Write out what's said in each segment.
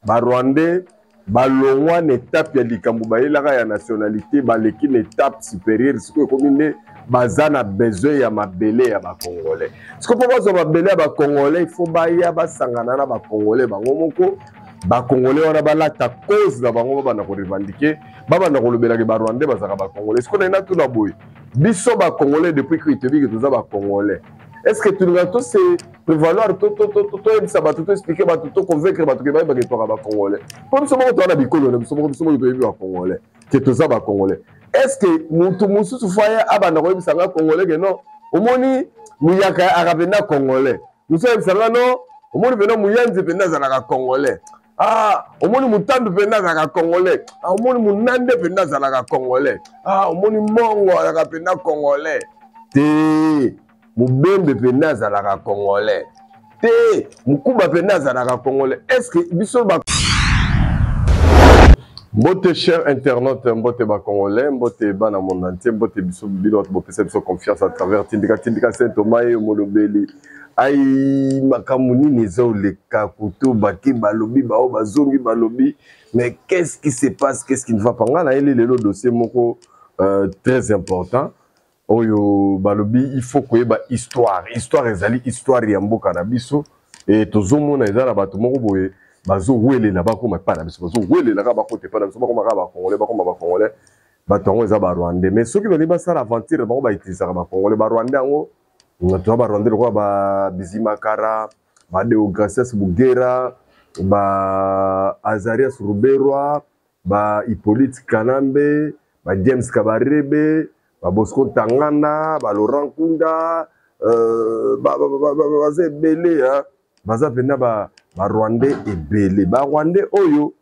Rwandais, balongwa une étape ya likambo bayelaka ya nationalité, baleki une étape supérieure, ce que comme bazana besoin ya mabele ya ba Congolais. Ce que pour bazwa mabele ya ba Congolais, il faut baya basangana na ba Congolais bango moko. Ba Congolais wana balata cause na bango bana ko revendiquer, baba na ko lobela ke ba Rwandais bazaka ba Congolais. Ce qu'on a tout na boy. Biso ba Congolais depuis que tu dis que tous ba Congolais. Est-ce que tu dois tous prévaloir tout ça va tout expliquer va tout convaincre va tout que ba Congolais. Pour nous sommes dans bikolo nous sommes ba Congolais. Que tous ba Congolais. Est-ce que mutu mususu faya abana ko bisanga Congolais que non? Omoni muyaka arabena Congolais. Nous sommes bisanga non? Omoni bena muyanzi bena za Congolais. Ah, omoni mutandu penda za Congolais. Ah, omoni munande penda za Congolais. Ah, omoni mongo za penda Congolais. Te mubembe penda za Congolais. Te mukuba penda za Congolais. Est-ce que biso ba Mbote cher internaute, mbote ba Congolais, mbote bana monde entier, mbote biso bilot bo pesa biso confiance à travers Tindika Saint-Thomas et Molobeli. Aïe, makamuni nezo le kakuto baki balobi bao bazongi balobi, mais qu'est-ce qui se passe, qu'est-ce qui ne va pas? On a le dossier moko très important. Oyo balobi il faut que ba histoire ezali histoire ya mboka na biso et tozomo na ezala bato moko boye bazo wele la ba ko ma pa na biso bazo wele la ba ko te pa na biso ba ko ma ba Congolais ba ko ma ba Congolais bato ngo eza ba Rwandais, mais ceux qui veulent ba ça l'aventure ba ko ba utiliser ba Congolais ba Rwandais ngo on ba Rwandais ko ba Bizimakara ba Deogracias Bugera ba Azarias Ruberwa ba Hippolyte Kanambe ba James Kabarebe ba Bosco Tangana ba Laurent Kunda ba Belé hein baza pena ba Rwandais ebele ba Rwandais oyo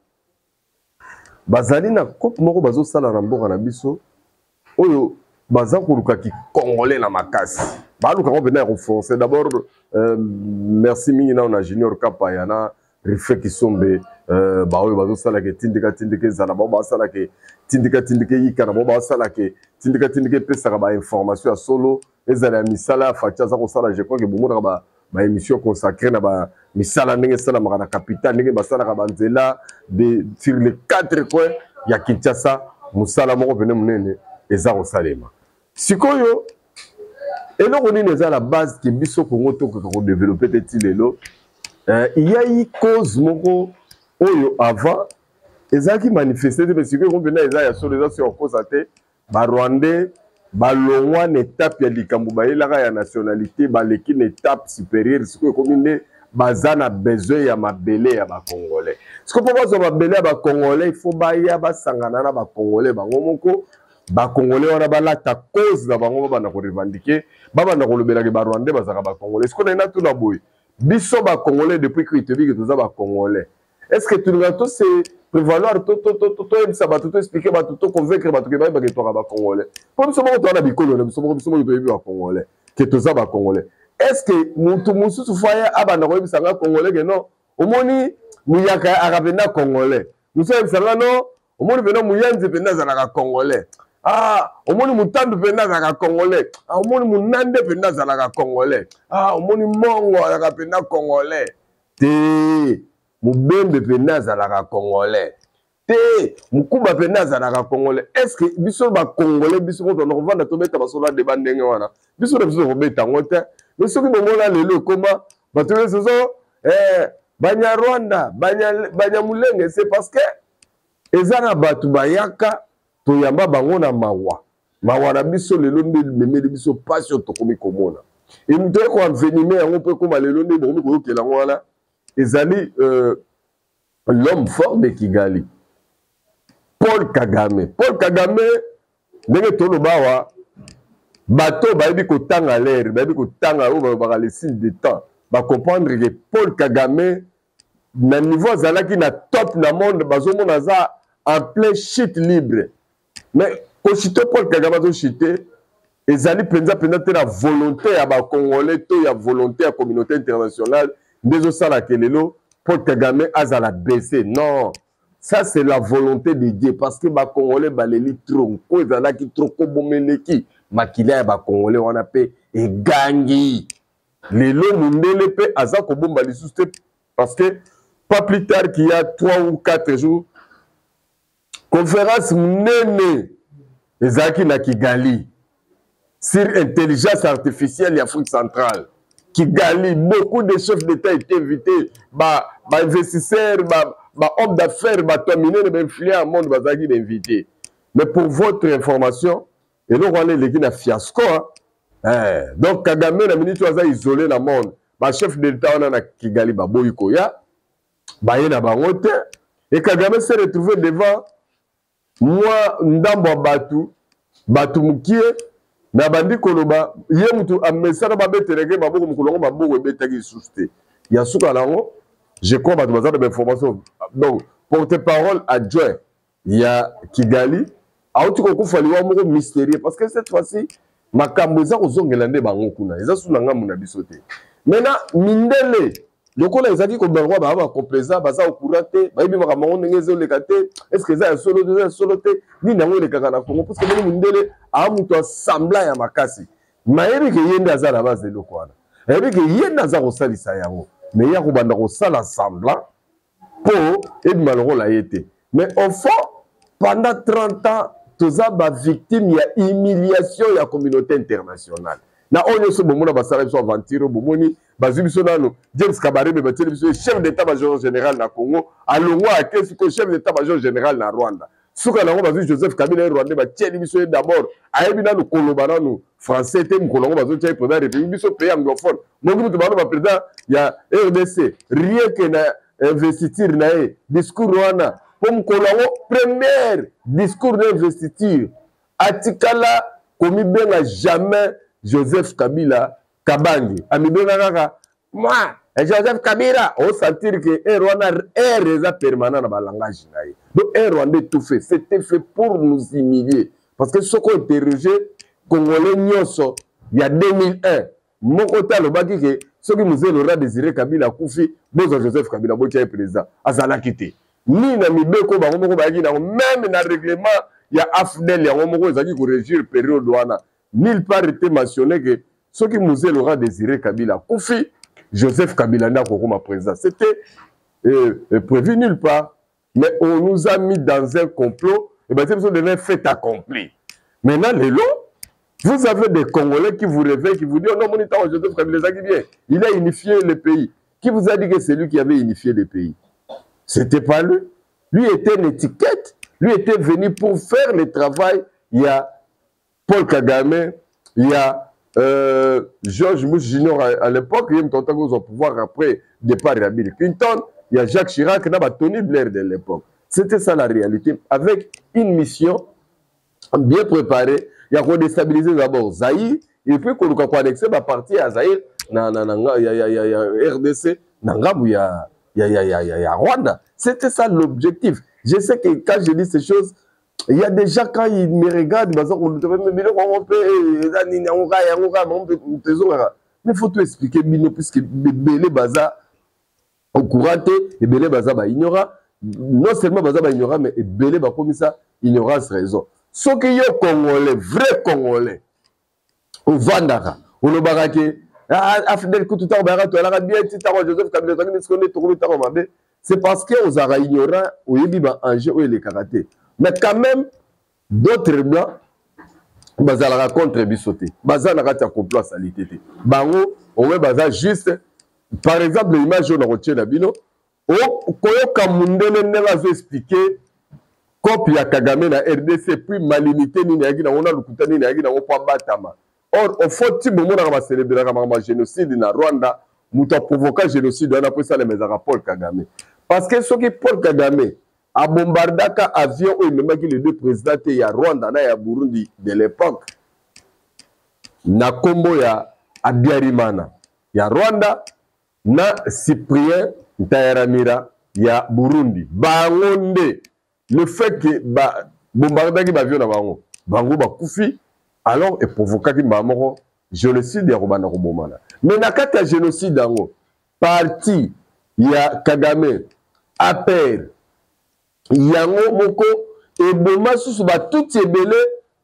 bazali na coupe moko bazo sala na mboka na biso oyo baza koluka ki Congolais na makasi ba luka ko pena renforcer d'abord merci mingi na on Junior Kapayana Rife Kisombe ba oyo bazo sala ke tindika zala ba sala ke tindika yikana ba sala ke tindika pesa ba information ya solo ezala misala fatia za ko sala je crois que bomo ba émission consacrée na ba misala ndenge sala makana capitale ndenge basala ka banzela de sur les 4 coins ya Kinshasa musala moko pene munene eza ko salema sikoyo eloko nini eza la base ke biso Congo to ko développer teti lelo il y a eu cause moko oyo avant ezaki manifester te parce que on venait eza ya solo eza sur cause ate ba Rwandais balongwa une étape ya likambo bayelaka ya nationalité baleki une étape supérieure ce que comme bazana besoin ya mabele ya ba Congolais. Ce que pour bazwa mabele ya ba Congolais il faut baya basangana na ba Congolais bango moko ba Congolais wana balata cause na bango bana ko revendiquer baba na ko lobela ke ba Rwandais bazaka ba Congolais. Ce qu'on a tout na boy. Biso ba Congolais depuis que tu dis que tous ba Congolais. Est-ce que tu dois tous se prévaloir tout ça va tout expliquer va tout convaincre va tout que ba Congolais. Pour nous sommes dans la bikolo nous sommes ba Congolais. Que tous ba Congolais. Est-ce que mutu mususu faya abana ko bisanga Congolais que non? Omoni muyaka arabena Congolais. Nous sommes bisanga non? Omoni bena muyanzi bena za Congolais. Ah, omoni mutandu penda za Congolais. Ah, omoni munande penda za Congolais. Ah, omoni mongo za penda Congolais. Te mubembe penda za Congolais. Te mukuba penda za Congolais. Est-ce que biso ba Congolais biso ko na kovanda to beta basola de bandenge wana. Biso na biso ko beta ngote. Mais ceux qui me montrent lelo comment ba to ce banya Rwanda, banya mulenge c'est parce que ezana batu bayaka to yamba bango na mawa na biso lelo nde memeli biso passion to komi komona et muto ko envenimé yango pe ko malelo nde bomi ko yokela ngwana ezali l'homme fort de Kigali Paul Kagame ndenge to lobawa bato bayebi ko tanga l'air bayebi ko tanga o ba le signe de temps ba comprendre que Paul Kagame na niveau azalaki na top na monde bazomona za en plein shit libre. Mais aussitôt Paul Kagame a chité, ezali penza te la volonté à ba Congolais to ya volonté à la communauté internationale des osala kelelo Paul Kagame azala baissé. Non, ça c'est la volonté de Dieu parce que ba Congolais baleli trop ko ezala ki trop ko bomeleki makila ya ba Congolais wana pe e gangi lelo mundele pe aza ko bomba lisuste parce que pas plus tard qu'il y a 3 ou 4 jours, conférence Mnene Ezaki na Kigali sur intelligence artificielle en Afrique centrale. Kigali, beaucoup de chefs d'État étaient invités, investisseurs, hommes d'affaires, dominés, influents au monde, bazaki d'invités. Mais pour votre information, et là on est les fiasco. Donc Kagame na minute oza isolé dans le monde. Chef d'État on a na Kigali baboyi koya, baye na bango te, et Kagame s'est retrouvé devant moi ndambo batu mukie. Mais abandi koloba ye mutu amesana babeteleke maboko mukolongo maboko ebetaki souste ya suka lango je crois batu bazana d'information donc porte-parole adjoint ya Kigali auti kokufaliwa moko mystérieux parce que cette fois-ci makambo eza kozongela nde bango kuna eza suna ngambu na biso te maintenant mindele lokola ezaki koberwa ba kompleza baza okurate bayibi makambo ndenge ezoleka te est-ce que ça solo te ni nango lekaka na Congo parce que moni mindele a mutu assembla ya makasi mayebi ke yende aza na base eloko wana yebi ke yende aza kosalisa yango mais ya kobanda kosala semblant po ebima lokola ye te mais au fond pendant 30 ans toza ba victime ya humiliation ya communauté internationale na onyo so bomona basala biso aventure bomoni bazwi biso nano James Kabarebe bateli biso chef d'état-major général na Congo alongwa akesi ko chef d'état-major général na Rwanda suka nango bazwi Joseph Kabila Rwanda bateli biso d'abord ayebi nano koloba nano français te mkolongo bazo tia président république biso pays anglophone mongi mutu bano ba président ya RDC rien que na investiture na e discours wana po mkolongo premier discours d'investiture atikala komi benga jamais Joseph Kabila Kabangi amibenga kaka moi Joseph Kabila au sentir que Rwanda est permanent dans le langage donc Rwanda tout fait c'était fait pour nous humilier parce que ce qu'on interrogé congolais nyonso il y a 2001 mon côté le baki que ce qui nous est Laurent Désiré Kabila Koufi bozo Joseph Kabila botia président azala quitté ni na mibeko bango moko baki na même na règlement il y a AFDEL ya moko ezaki ko régir période wana nulle part été mentionné que ce qui nous est Laurent Désiré Kabila Koufi Joseph Kabila n'a pas comme président. C'était prévu nulle part. Mais on nous a mis dans un complot. Et bien, c'est devenu fait accompli. Maintenant, les lots, vous avez des Congolais qui vous réveillent, qui vous disent, oh non, mon état, Joseph Kabila, il a unifié le pays. Qui vous a dit que c'est lui qui avait unifié le pays? C'était pas lui. Lui était une étiquette. Lui était venu pour faire le travail. Il y a Paul Kagame, il y a George Bush Jr. à l'époque, il y a au pouvoir après départ de Bill Clinton, il y a Jacques Chirac, il y a Tony Blair de l'époque. C'était ça la réalité, avec une mission bien préparée. Il y a qu'on déstabiliser d'abord Zaïre, et puis qu'on a annexé ma partie à Zaïre, il y a RDC, il y a Rwanda. C'était ça l'objectif. Je sais que quand je dis ces choses, il y a des gens, quand ils me regardent, mais il faut tout expliquer, puisque Bélé Baza, au courant, et Bélé Baza, ignorant, non seulement Baza, ignorant, mais Bélé Baza, comme ça, ignorance raison. Ceux qui sont Congolais, vrais Congolais, au Vandara, au Lobarake, Afdel Koututa, au Barat, au Arabie, Joseph Kabila, c'est parce qu'ils ont ignorant, au Yébiba, Angers, où il est karaté. Mais quand même, d'autres blancs, bazala contre bisoté. Bazala rata complot à salité. Bango, on va bazala juste, par exemple, l'image on a retenu d'abino, au Koyo Kamundele n'a pas expliqué, comme il y a Kagame na RDC, puis malimité ni n'yagi na on a le couteau ni n'yagi na on pas batama. Or, au fond, si bon on a célébré un génocide na Rwanda, mouta provoqué génocide, on a pris ça les mézara Paul Kagame. Parce que ce qui Paul Kagame a bombardaka avion où il me les deux présidents il y a Rwanda et ya Burundi de l'époque na kombo ya Abiyarimana ya Rwanda na Cyprien Ntayaramira ya Burundi bangonde le fait que ba bombardaki ba avion na bango ba kufi alors et provoquaki ba moko génocide ya Rwanda ko bomana mais na kata génocide dango parti ya Kagame APR yango moko eboma susu ba tout ebele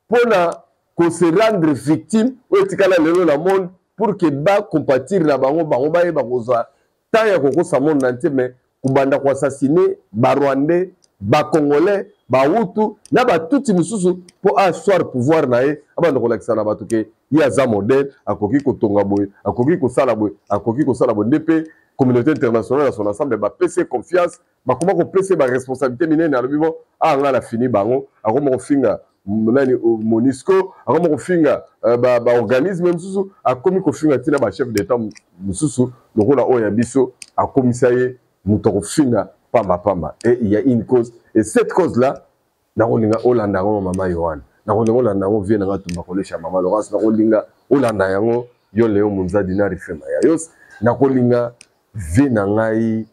pona ko se rendre victime o etikala lelo na monde pour que ba compatir na bango ba ye ba kozwa tant ya koko sa monde nanti mais kubanda ko assassiner ba Rwandais, ba Congolais, ba Hutu, na ba tuti mususu pour asseoir pouvoir nae, abanda ko lakisa na batu ke ya za modèle, akoki ko tonga boy, akoki ko sala boy, akoki ko sala bondepe, communauté internationale à son ensemble ba PC confiance, ba comment ko PC ba responsabilité minene na lobibo, a nga la fini bango, a comment finga nani Monisco, a comment finga ba organisme mususu, a komi ko finga tina ba chef d'état mususu, lokola oya biso, a komisaye mutoko finga pamba. Et il y a une cause. Et cette cause-là, nakolinga Olanda ngo mama Yohan. Nakolinga Olanda ngo vie nga tumba kolesha mama Laurence. Nakolinga Olanda yango yo Leo Munzadi na rifema ya yos. Nakolinga vie na ngai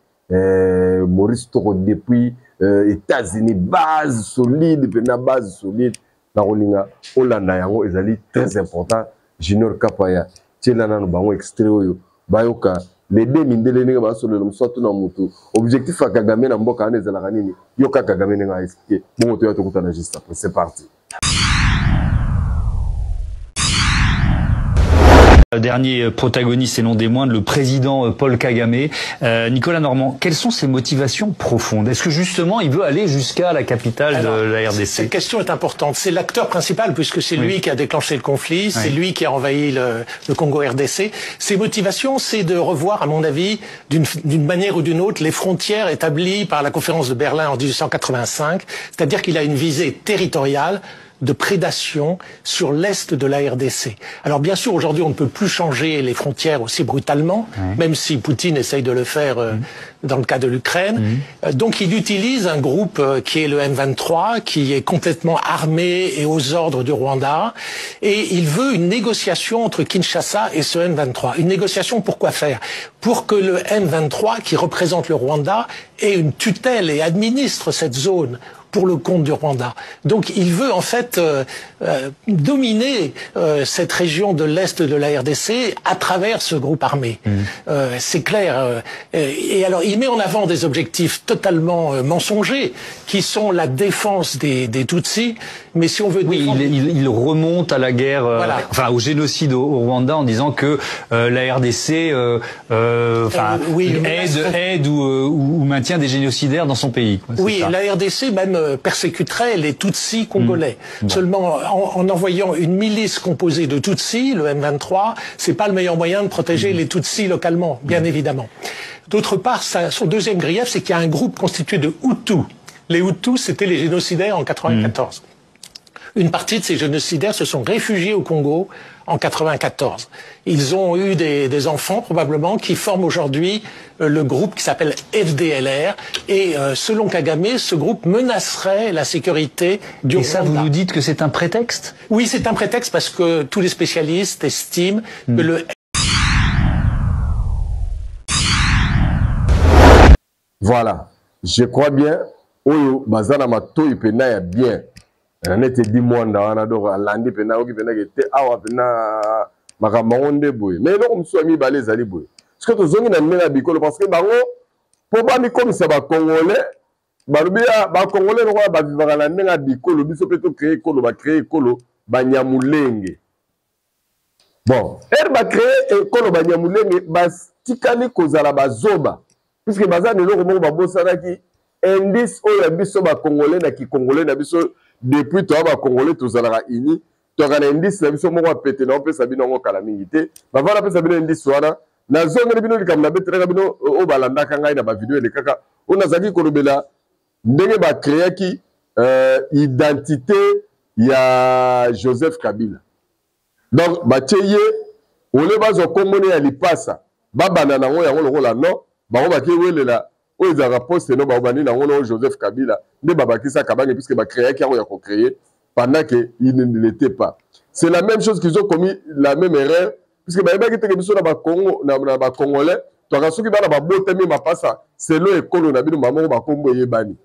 Maurice Toro depuis États-Unis base solide, pena base solide. Nakolinga Olanda yango ezali très important. Junior Kapaya tshela no bango extrait oyo bayoka les deux mindele nega ba solo msoto na mutu objectif à Kagame na mboka ane zala kanini yoka Kagame nga expliquer bon to ya tokuta na juste après c'est parti. Dernier protagoniste et non des moindres, le président Paul Kagame. Nicolas Normand, quelles sont ses motivations profondes? Est-ce que justement il veut aller jusqu'à la capitale de la RDC? Cette question est importante. C'est l'acteur principal puisque c'est lui qui a déclenché le conflit, c'est lui qui a envahi le Congo-RDC. Ses motivations, c'est de revoir, à mon avis, d'une manière ou d'une autre, les frontières établies par la conférence de Berlin en 1885, c'est-à-dire qu'il a une visée territoriale de prédation sur l'est de la RDC. Alors bien sûr, aujourd'hui, on ne peut plus changer les frontières aussi brutalement, même si Poutine essaye de le faire dans le cas de l'Ukraine. Donc il utilise un groupe qui est le M23, qui est complètement armé et aux ordres du Rwanda, et il veut une négociation entre Kinshasa et ce M23. Une négociation pour quoi faire? Pour que le M23, qui représente le Rwanda, ait une tutelle et administre cette zone pour le compte du Rwanda. Donc il veut en fait dominer cette région de l'Est de la RDC à travers ce groupe armé. C'est clair. Et alors il met en avant des objectifs totalement mensongers qui sont la défense des Tutsis. Mais si on veut... Oui, il remonte à la guerre, enfin au génocide au Rwanda en disant que la RDC aide ou maintient des génocidaires dans son pays. Oui, la RDC même persécuterait les Tutsis congolais. Seulement, en envoyant une milice composée de Tutsis, le M23, c'est pas le meilleur moyen de protéger les Tutsis localement, bien évidemment. D'autre part, son deuxième grief, c'est qu'il y a un groupe constitué de Hutus. Les Hutus, c'était les génocidaires en 94. Une partie de ces génocidaires se sont réfugiés au Congo en 94. Ils ont eu des enfants probablement qui forment aujourd'hui le groupe qui s'appelle FDLR et selon Kagame, ce groupe menacerait la sécurité du Rwanda. Et ça, vous nous dites que c'est un prétexte? Oui, c'est un prétexte parce que tous les spécialistes estiment que le... Voilà, je crois bien, Oyo Bazana Matoi Pena ya bien. On était 10 mois dans un adore à l'année, pena qui pena qui était awa pena makamonde boy. Mais non, on soit mis balais ali boy. Parce que tu zongi na mena bikolo parce que bango pour pas mi comme ça ba congolais, ba lubia ba congolais no ba vivra na ndenga bikolo biso peto créer kolo ba nyamulenge. Bon, ba créer kolo ba nyamulenge ba tikali kozala ba zoba. Puisque bazana loko mo ba bosana ki indice oyo biso ba congolais na ki congolais na biso depuis toi ba congolais tous ala ini to kana indice na biso moko pété na pesa bino ngo kala mingi te ba vala pesa bino indice wana na zonga bino likamna betreka bino o balanda kanga ina ba video ele kaka ona zaki kolobela ndenge ba créer ki identité ya Joseph Kabila. Donc ba teye ole bazo komone ya lipasa ba banana ngo yango lokola non ba ba ki welela o ezaka poste no ba bani na ngo Joseph Kabila ne babakisa kabange puisque ba créer qui a créé pendant que il ne l'était pas. C'est la même chose qu'ils ont commis la même erreur puisque ba yeba ki te biso na ba Congo na ba congolais to ka soki bana ba botemi ma pasa c'est le ekolo na bino mamango ba kombo yebani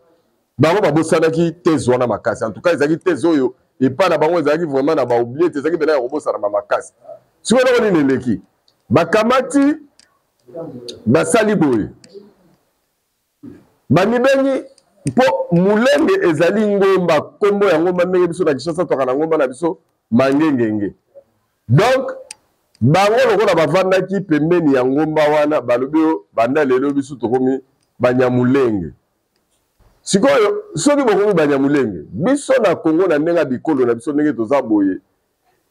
bango ba bosana ki tezo na makasi en tout cas ezaki tezo yo et pas na bango ezaki vraiment na ba oublier ezaki bena ya robosana na makasi si on a ni leki ba kamati ba saliboy Banibengi po mulenge ezali ngomba kombo ya ngomba ndenge biso na Kinshasa toka na ngomba na biso mangengenge. Donc bango lokola bavandaki pembeni ya ngomba wana balobio banda lelo biso tokomi Banyamulenge. Sikoyo, soki bokomi Banyamulenge, biso na Congo na ndenge bikolo na biso ndenge toza boye.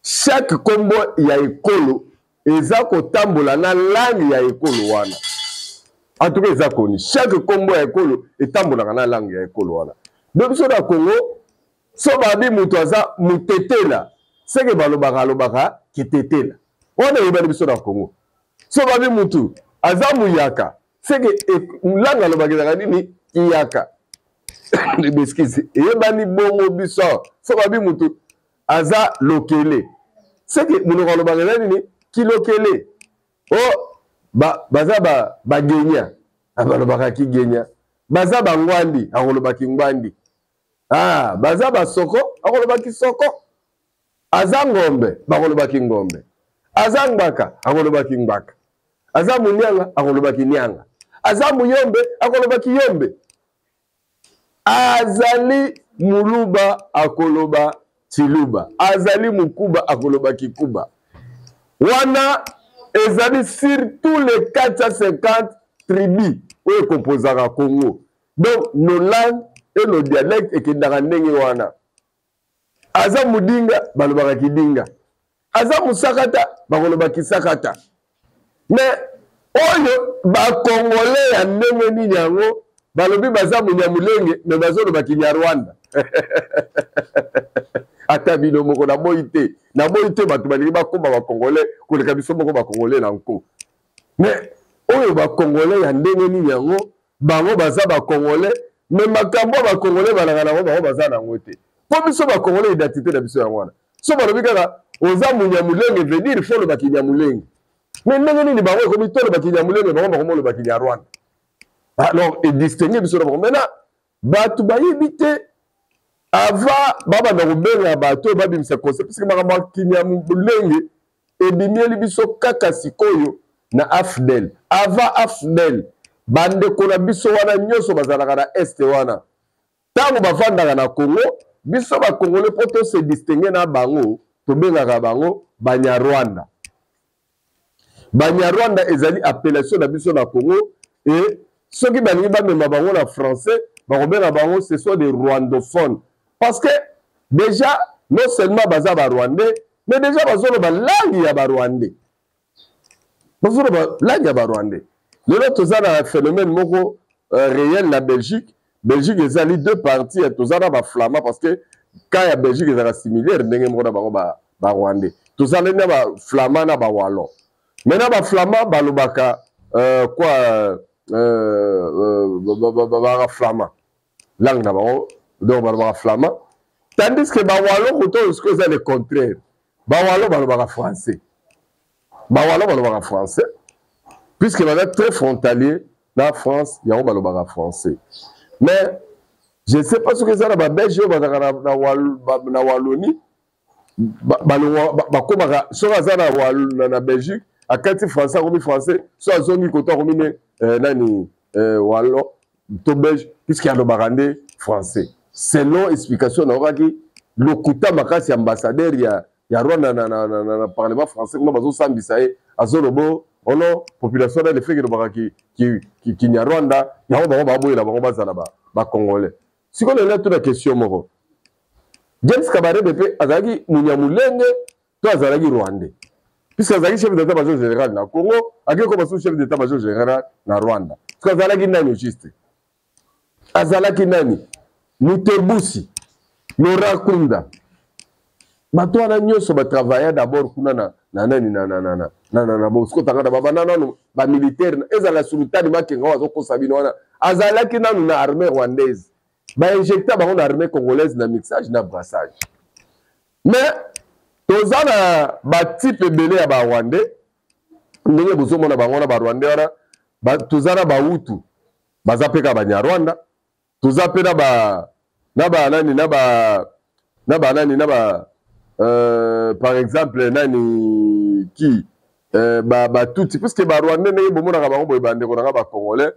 Chaque kombo ya ekolo eza kotambola na langue ya ekolo wana. En tout cas, eza koni. Chaque kombo ya ekolo etambolaka na langue ya ekolo wana. Donc biso na Congo, so babi mutu aza mutetela, seke balobaka kitetela. Wana yebani biso na Congo. So babi mutu aza muyaka, seke langue alobaka nini iyaka. Beskizi eyebani bongo biso. So babi mutu aza lokele. Seke munoko alobaka nini kilokele. Oh baza bagenya, abalobaka ki genya. Baza bangwandi, akolobaki ngwandi. Ah, baza basoko, akolobaki soko. Aza ngombe, bakolobaki ngombe. Aza ngbaka, akolobaki ngbaka. Aza munyanga, akolobaki nyanga. Aza muyombe, akolobaki yombe. Azali muluba, akoloba chiluba. Azali mukuba, akolobaki kuba. Wana ezali sur tous les 450 tribus où composera Congo. Donc nos langues et nos dialectes ekendaka ndenge wana. Aza mudinga balobaka kidinga. Aza musakata bakolobaki sakata. Mais oyo ba congolais ya ndenge nini yango balobi baza munyamulenge mais bazoloba kinyarwanda. Ata bino moko na boite bato balingi bakoma ba congolais koleka biso moko ba congolais na nko. Mais oyo ba congolais ya ndenge nini yango bango baza ba congolais mais makambo ba congolais balanga nango bango baza nango te. Po biso ba congolais identité na biso yango wana. So balobi kaka oza munyamulenge veut dire faut le bakinyamulenge. Mais ndenge nini bango ekomi tolo bakinyamulenge bango bakomo le bakinyarwanda. Alors et distinguer biso na bango. Maintenant bato bayebi te ava baba na kubenga bato babimisa concept parce que makambo kinyamulenge ebimieli biso kaka sikoyo na AFDEL. Ava AFDEL bande kona biso wana nyoso bazalaka na este wana. Tango bavandaka na Congo, biso ba Congolais poto se distinguer na bango, to bengaka bango Banyarwanda. Banyarwanda ezali appellation na biso na Congo et ceux qui balingi ba mema bango na français, ba kobenga bango ce sont des rwandophones. Parce que déjà non seulement baza ba rwandais, mais déjà bazolo ba langue ya ba rwandais. Bazolo ba langue ya ba rwandais. Le autre un phénomène moko réel la Belgique. Belgique ezali deux parties et tozana ba flamand parce que quand ya Belgique ezala similaire ndenge moko na bango ba rwandais. Tozana na ba flamand na ba wallon. Maintenant ba flamand balobaka quoi ba flamand. Langue na bango donc balobaka flamand. Tandis que ba wallon koto ce que c'est le contraire. Ba wallon balobaka français. Ba wallon balobaka français. Puisque vous êtes très frontalier dans la France, il y a un français. Mais je ne sais pas ce que c'est dans la Belgique, dans la Wallonie, dans la Belgique, à 4 français, comme français, soit zone côté comme Wallon, to belge, puisqu'il y a le barandé français. Selon explication, on aura dit le Kouta Makasi ambassadeur, il y a Rwanda dans le Parlement français, comme on a dit, à Zolobo. Oh non, population là, le fait que qui Rwanda, il y a un Congolais. Si on a toute la question, Moro, James Kabaré Bepé, Azagi, Munyamulenge, toi Azagi Rwandais. Puisque Azagi chef d'état-major général na Congo, Azagi comme chef d'état-major général na Rwanda. Parce que Azagi nani juste. Azalaki nani, Mutebusi, Laurent Kunda. Bato wana nyonso ba travailler d'abord kuna na bosko tangana baba ba militaire ezala sultani makenga wazo kosabino wana azalaki nanu na armée rwandaise ba injecta bango na armée congolaise na mixage na brassage. Mais tozana ba type belé ya ba rwandais ndenge bozo mona bango na ba rwandais wana ba tozana ba hutu bazapeka ba nyarwanda tozapena par exemple nani qui tout parce que ba rwandais ne bomona ka bango boy bande ko na ba congolais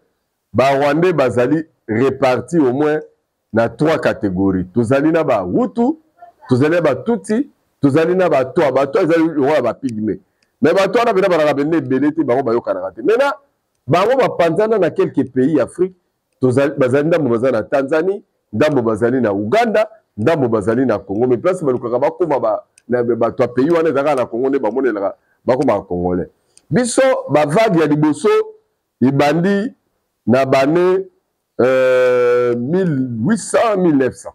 ba rwandais bazali répartis au moins na 3 catégories. Tozali na ba hutu, tozali ba tutsi, tozali na ba to ezali roi ba pygmée. Mais ba to na bena ba bende belete bango ba yokana te. Maintenant bango ba panzana na quelques pays Afrique bazali ndambo bazali na Tanzanie, ndambo bazali na Uganda, ndambo bazali na Congo. Mais place balukaka bakoma bato ya pays wana ezalaka na Congo nde bamonelaka bakoma congolais. Biso bavague ya liboso ebandi na bane 1800-1900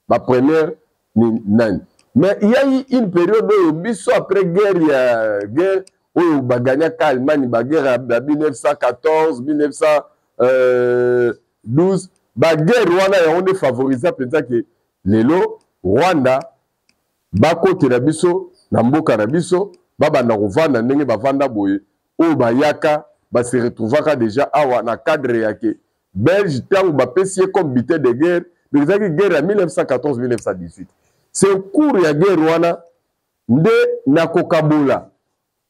ba première nani. Mais il y a eu une période où biso après guerre où baganya ka Allemagne ba guerre à 1914 1912 ba guerre wana ya on favoriser peut-être que lelo Rwanda ba kote na biso na mboka na biso babanda kovanda ndenge bavanda boye o bayaka ba se retrouvaka déjà awa na cadre yake Belge tango ba pesier comme butin de guerre mais la guerre à 1914-1918 c'est au cours ya guerre wana nde na kokabula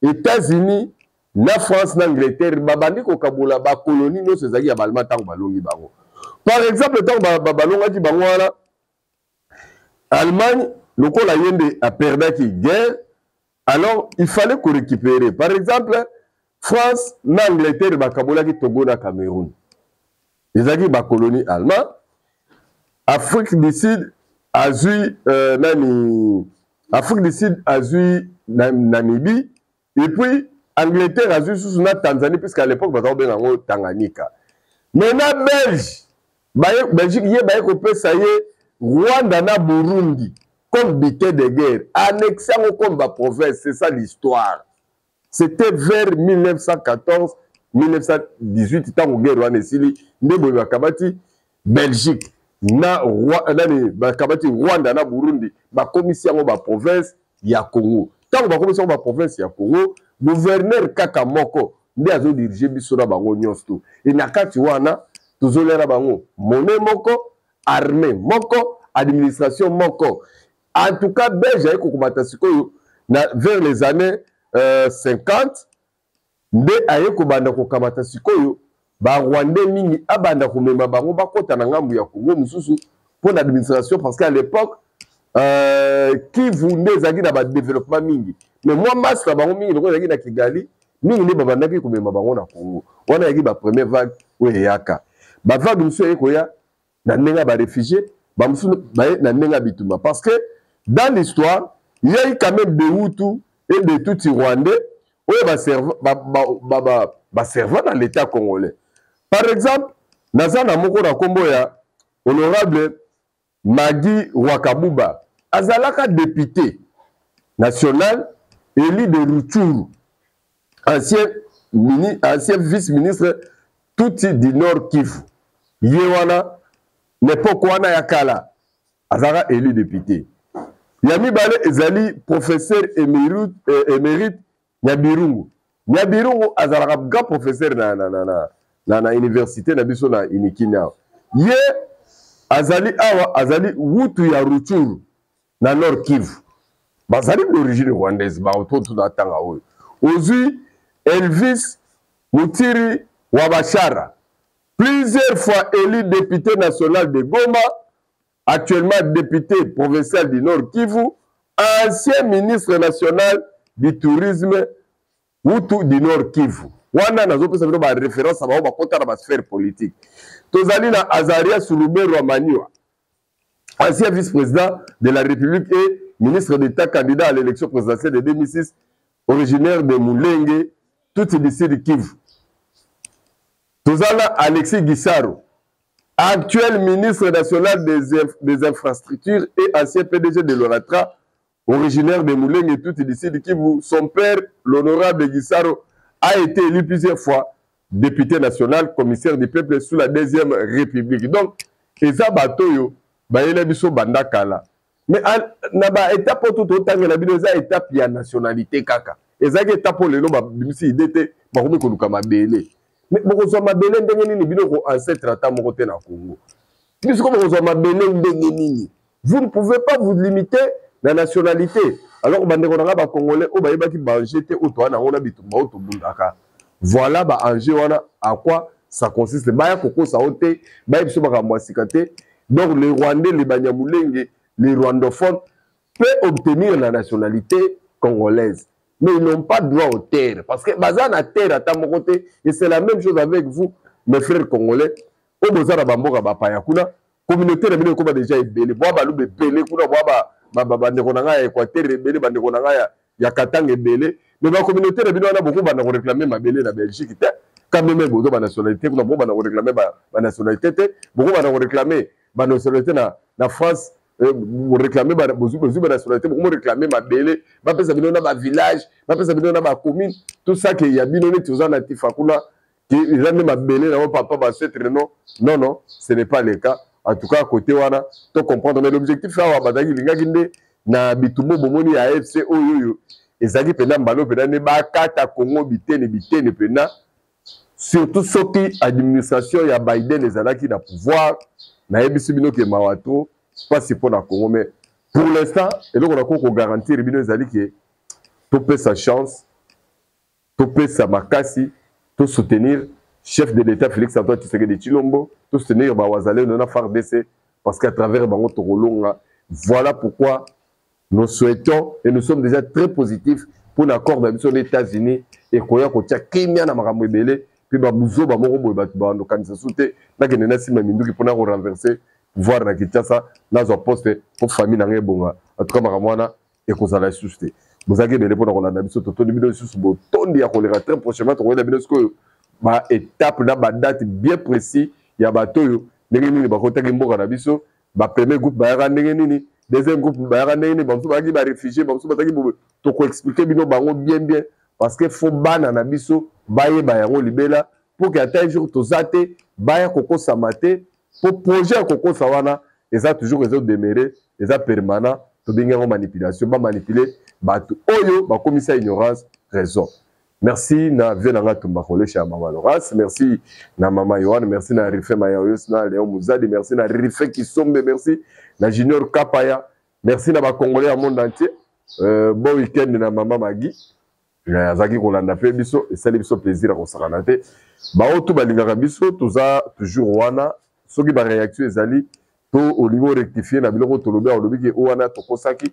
États-Unis na France na Angleterre babandi kokabula ba colonie no sezaki ya balma tango balongi bango. Par exemple tango balongaki bango wana Allemagne lokola yende a perdaki guerre alors il fallait qu'on récupère. Par exemple France na Angleterre bakabolaki Togo na Cameroun. Ezaki ba colonie allemand. Afrique du Sud azui Afrique du Sud azui Namibie et puis Angleterre azui sous na Tanzanie puisqu'à l'époque bazao benango Tanganyika. Maintenant Belgique yé baye ko pesa yé Rwanda na Burundi comme butin de guerre annexé comme ba province, c'est ça l'histoire. C'était vers 1914-1918 tant guerre wana esili ndebo bakabati Belgique na bakabati Rwanda na Burundi ba commission ba province ya Congo. Tant ba commission ba province ya Congo, gouverneur kaka moko ndi azo diriger biso na bango nyonso. Et na kati wana tozolera bango monnaie moko, armée moko, administration moko. En tout cas Belge ay kokubata sikoyo na vers les années 50 nde aye kobanda kokamata sikoyo ba Rwandais mingi abanda komema bango bakota na ngambu ya Congo mususu pour l'administration parce qu'à l'époque qui voulait zaki na ba développement mingi mais moi master bango mingi loko zaki na Kigali mingi ne babanda ki komema bango na Congo wana yaki ba première vague oye yaka ba vague mususu yeko ya na nenga ba réfugiés ba mususu ba na nenga bituma parce que dans l'histoire il y a eu quand même des Hutus et des Tutsis rwandais où ba servant dans l'état congolais. Par exemple, Nazana Mokora Komboya, honorable Magui Wakabuba, Azalaka député national, élu de Rutshuru, ancien vice-ministre Tutsi du Nord Kivu. Yewana, l'époque wana yakala, Azara élu député. Yami Bale Ezali, professeur émérite Nyabirungu. Nyabirungu azalaka ga professeur na université na biso na Inikina. Ye azali awa azali wutu ya Rutshuru na Nord Kivu. Bazali d'origine rwandaise ba autour na tanga oyo. Ozui Elvis Mutiri Wabashara, plusieurs fois élu député national de Goma, actuellement député provincial du Nord Kivu, ancien ministre national du tourisme Hutu du Nord Kivu. Wana nazo pesa bino ba référence ba ba kota na ba sphère politique. Tozali na Azaria Sulubero Amaniwa, ancien vice-président de la République et ministre d'État candidat à l'élection présidentielle de 2006, originaire de Mulenge, tout ici de Kivu. Tozala Alexis Gisaro, actuel ministre national des infrastructures et ancien PDG de l'ONATRA, originaire de Mouleng et tout ici de Kivu. Son père, l'honorable Gisaro, a été élu plusieurs fois député national, commissaire du peuple sous la Deuxième République. Donc, Eza Batoyo, Bayele Biso Bandakala. Mais na ba étape tout autant que la binoza étape ya nationalité kaka. Eza ke étape le no bimisi idete ba komi koluka mabele. Mais boko so mabele ndenge nini bino ko ancêtre ata moko te na Congo. Biso ko boko so mabele ndenge nini. Vous ne pouvez pas vous limiter la nationalité. Alors bandeko na ba congolais o ba yebaki ba jeter auto na ona bitumba auto bundaka. Voilà ba enjeu wana à quoi ça consiste. Ba ya koko sa ote, ba biso ba kamwasikate. Donc les Rwandais, les Banyamulenge, les rwandophones peuvent obtenir la nationalité congolaise. Mais ils n'ont pas droit aux terres. Parce que Bazan a terre à ta côté. Et c'est la même chose avec vous, mes frères congolais. o bozala bamboka bapaya kuna communauté na bino ko déjà ebele bo ba lube ebele kuna bo ba ndeko na ngai Équateur ebele ba ndeko na ngai ya Katanga ebele mais ba communauté na bino wana beaucoup ba na réclamer mabele na Belgique te quand même bozo ba nationalité kuna bo ba na réclamer ba nationalité te beaucoup ba na réclamer ba nationalité na France vous réclamez ba nationalité beaucoup réclamer mabele ba pesa bino na ba village ba pesa bino na ba commune tout ça que ya bino ne toza natif kuna ils ont même belé dans papa non non ce n'est pas le cas en tout cas à côté wana to comprendre mais l'objectif là badaki lingakinde na bitumbo bomoni ya FC oyo ezaki pena mbalo pena ne ba kata Congo bitene pena surtout soki administration ya Biden ezalaki na pouvoir na ebisi bino ke mawato pas si pour na Congo mais pour l'instant eloko na ko garantir bino ezali ke topé sa chance topé sa makasi tout soutenir chef de l'État Félix Antoine Tshisekedi Tshilombo, tout soutenir Bawazale Nona FARDC parce qu'à travers Bango Tokolonga, voilà pourquoi nous souhaitons et nous sommes déjà très positifs pour l'accord d'admission des États-Unis et Koya Kotia Kimia na Makambo Ebele puis Babouzo Bamoro Bano Kanisa Soute na Kenena Sima Minduki pour renverser pouvoir na Kinshasa na zo poste pour famille na Ngebonga en tout cas Makamwana et Kozala Soute. Vous avez des pour la Nabiso Toto Nubido sous Botondi à Kolera très prochainement on va ba étape na ba date bien précis ya bato ndenge nini ba kotaki mboka na biso ba premier groupe ba yaka ndenge nini deuxième groupe ba yaka ndenge nini ba mso ba ki ba réfugié ba mso ba taki to ko expliquer bino bango bien parce que faut bana na biso ba ye ba yango libela pour que un jour tozate ba ya koko samate pour projet koko sawana eza toujours les autres demeurer eza permanent to binga manipulation ba manipuler bato oyo ba commissaire ignorance raison. Merci na Vienanga Tumbakole chez Mama Loras, merci na Mama Yohan, merci na Rife Mayayos na Léon Mouzadi, merci na Rife Kisombe, merci na Junior Kapaya, merci na ba Congolais à monde entier. Bon week-end na Mama Magi. Zaki Kolanda pe biso et ça biso plaisir à kosakanate. Ba otu balingaka biso toza toujours wana soki ba réaction ezali to au niveau rectifier na biloko tolobe olobi ke wana tokosaki.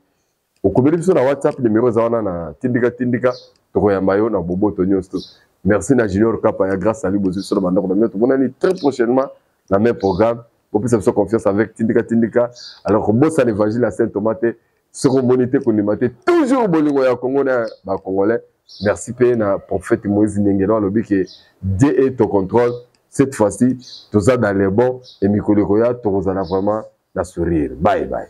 Okomeli biso na WhatsApp numéro za wana na tindika Tokoyambayo na Bobo Tonyosto. Merci na Junior Kapaya grâce à lui bozu sur le mandat on a mis très prochainement dans le même programme pour plus de confiance avec Tindika. Alors bon ça l'évangile à Saint-Thomas sur monité konimate toujours bolingo ya Congo na ba congolais. Merci pe na prophète Moïse Nengelo lobi que Dieu est au contrôle cette fois-ci tout ça dans les bons et Mikolo Koya to vraiment la sourire. Bye bye.